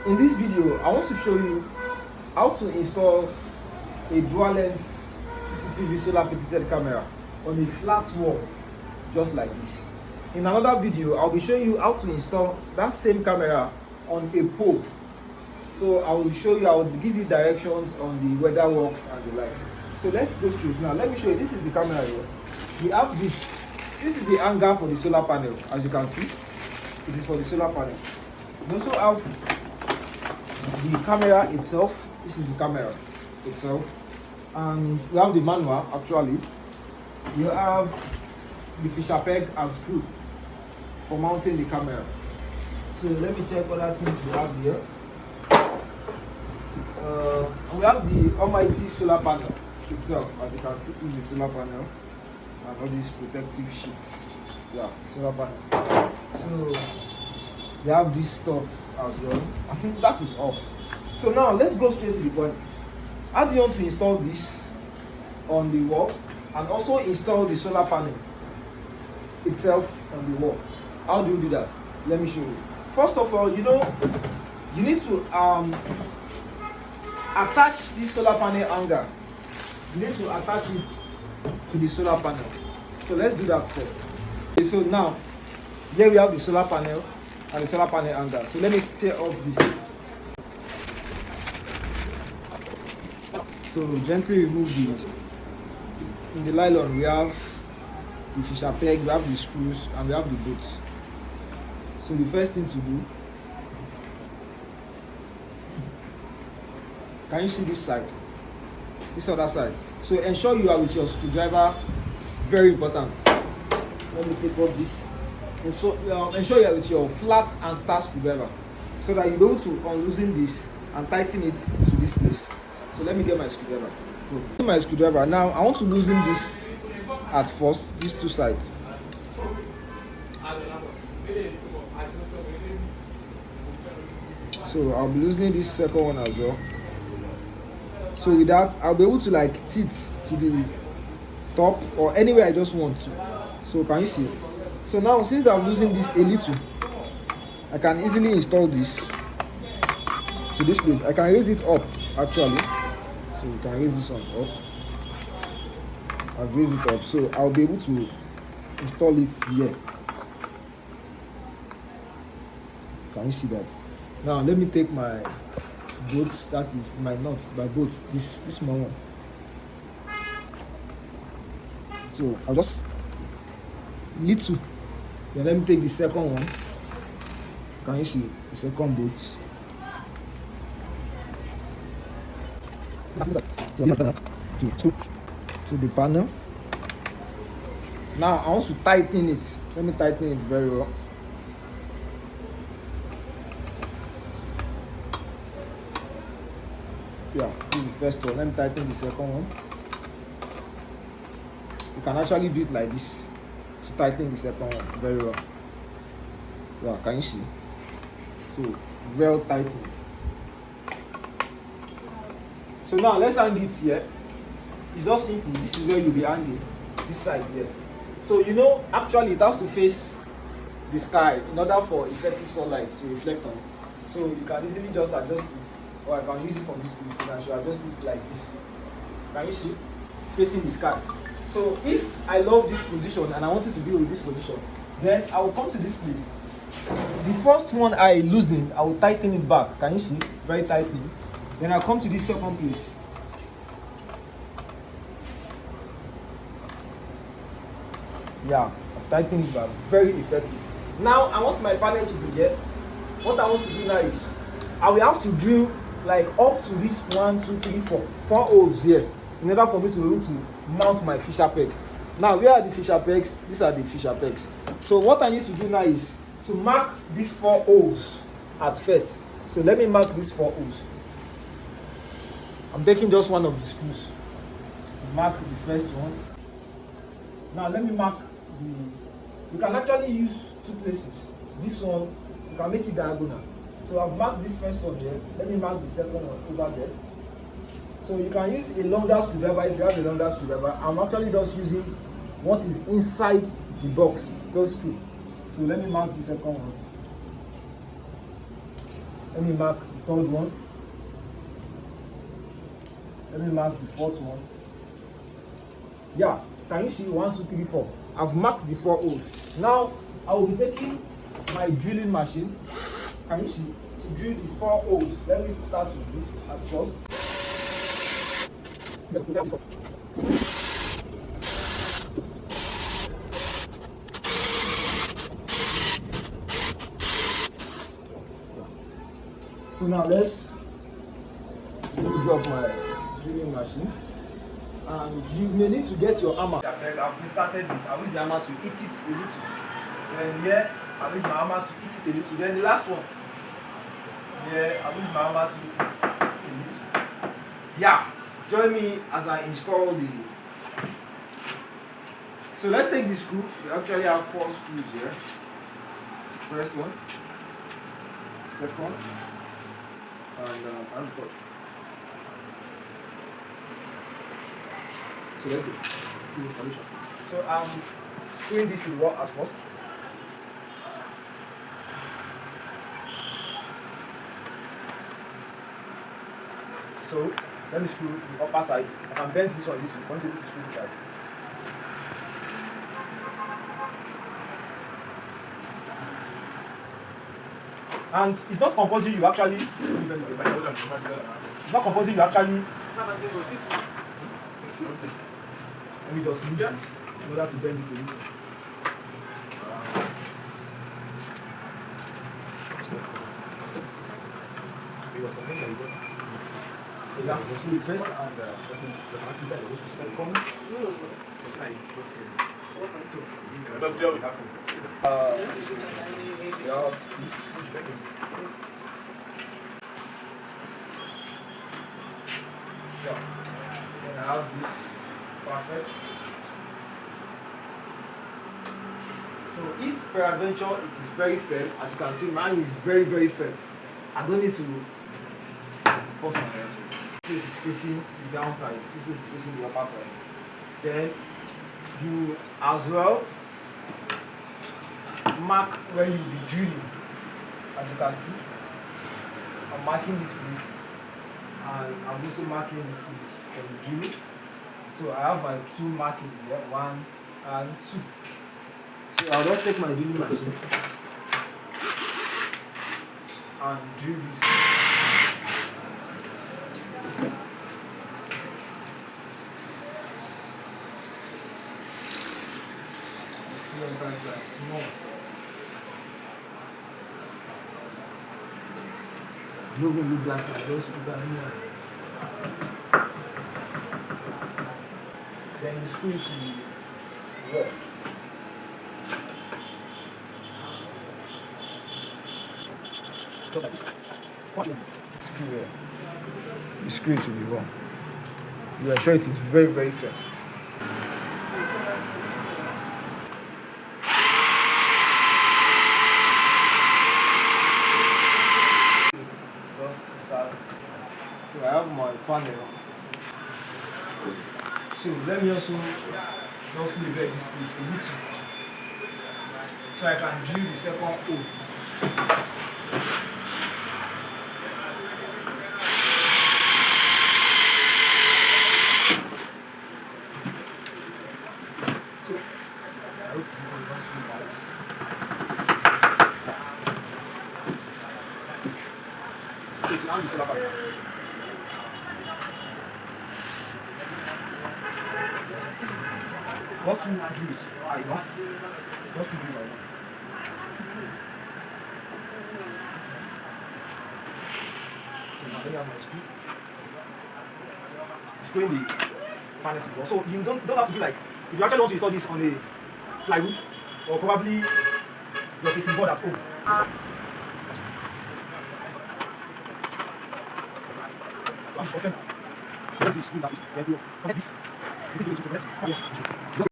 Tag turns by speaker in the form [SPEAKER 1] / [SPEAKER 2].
[SPEAKER 1] in this video, I want to show you how to install a dual lens CCTV solar PTZ camera on a flat wall, just like this. In another video, I'll be showing you how to install that same camera on a pole. So I will show you, I will give you directions on the weather works and the likes. So let's go straight now. Let me show you. This is the camera here. We have this. This is the hanger for the solar panel, as you can see. It is for the solar panel. We also have the camera itself. This is the camera itself, and we have the manual. Actually, you have the fisher peg and screw for mounting the camera. So let me check what other things we have here. We have the almighty solar panel itself. As you can see, this is the solar panel and all these protective sheets. Yeah, solar panel. So we have this stuff as well. I think that is all. So now let's go straight to the point. How do you want to install this on the wall and also install the solar panel itself on the wall? How do you do that? Let me show you. First of all, you need to attach this solar panel hanger. You need to attach it to the solar panel. So let's do that first. Okay, so now here we have the solar panel and the solar panel hanger. So let me tear off this. So gently remove in the nylon we have the fisher peg, we have the screws, and we have the bolts. So the first thing to do, can you see this side, this other side? So ensure you are with your screwdriver, very important. Let me take off this. And so ensure you are with your flat and star screwdriver so that you'll be able to unloosen this and tighten it to this place. So let me get my screwdriver. My screwdriver. Now I want to loosen this at first, these two sides. So I'll be loosening this second one as well. So with that, I'll be able to like teeth to the top or anywhere I just want to. So can you see? So now since I'm losing this a little, I can easily install this to this place. I can raise it up actually. So you can raise this one up. I've raised it up, so I'll be able to install it here. Can you see that? Now let me take my bolts, that is my nut, my bolts, this small one. So I'll just little. Then let me take the second one. Can you see the second bolt? To the panel. Now I want to tighten it. Let me tighten it very well. Yeah, this is the first one. Let me tighten the second one. You can actually do it like this to tighten the second one very well. Yeah, can you see? So well tightened. So now let's hang it here. It's just simple. This is where you'll be hanging, this side here. So actually it has to face the sky in order for effective sunlight to reflect on it. So you can easily just adjust it, or I can use it from this place and I should adjust it like this. Can you see? Facing the sky. So if I love this position and I want it to be with this position, then I will come to this place. The first one I loosen, I will tighten it back. Can you see? Very tightly. Then I'll come to this second place. Yeah, I've tightened it back. Very effective. Now I want my panel to be here. What I want to do now is I will have to drill like up to this 1, 2, 3, 4 holes here in order for me to be able to mount my fisher peg. Now where are the fisher pegs? These are the fisher pegs. So what I need to do now is to mark these 4 holes at first. So let me mark these 4 holes. I'm taking just one of the screws to mark the first one. Now let me mark you can actually use 2 places. This one, you can make it diagonal. So I've marked this first one here. Let me mark the second one over there. So you can use a longer screwdriver if you have a longer screwdriver. I'm actually just using what is inside the box, those screw. So let me mark the second one. Let me mark the third one. Let me mark the fourth one. Yeah, can you see 1, 2, 3, 4? I've marked the 4 holes. Now I will be taking my drilling machine. Can you see? To drill the 4 holes. Let me start with this at first. So now let me drop my drilling machine. And you may need to get your hammer. I've restarted this. I use the hammer to hit it a little. Then here, I use my hammer to hit it a little. Then the last one. Here, I use my hammer to hit it a little. Yeah, join me as I install the. So let's take the screw. We actually have 4 screws here. First one, second, and third. So let's do the installation. So I'm screwing this to the wall at first. So let me screw the upper side. I can bend this one a little. I want to screw this side. And it's not compulsory you actually. It's not compulsory you actually. Let me just move this in order to bend it a little. So yeah, just do it first and I have this perfect. So if peradventure it is very firm, as you can see, mine is very firm. I don't need to pause my hands. This place is facing the downside. This place is facing the upper side. Then you as well mark where you will be drilling. As you can see, I'm marking this place, and I'm also marking this place for the drilling. So I have my 2 marking here, 1 and 2. So I'll just take my drilling machine and drill this. No even look that side, just put that here. Then you screw it to the wall. Just like this. Screw here. You screw it to the wall. You are sure it is very firm. So I have my panel. So let me also just level this place a little, so I can drill the second hole. So I hope you don't feel bad. So to hang the solar panel. What 2 drills are enough? What 2 drills are enough? So now I have my screw. Screwing the panel to the wall. So you don't have to be like, if you actually want to install this on a plywood or probably your facing board at home. So I'm often. This.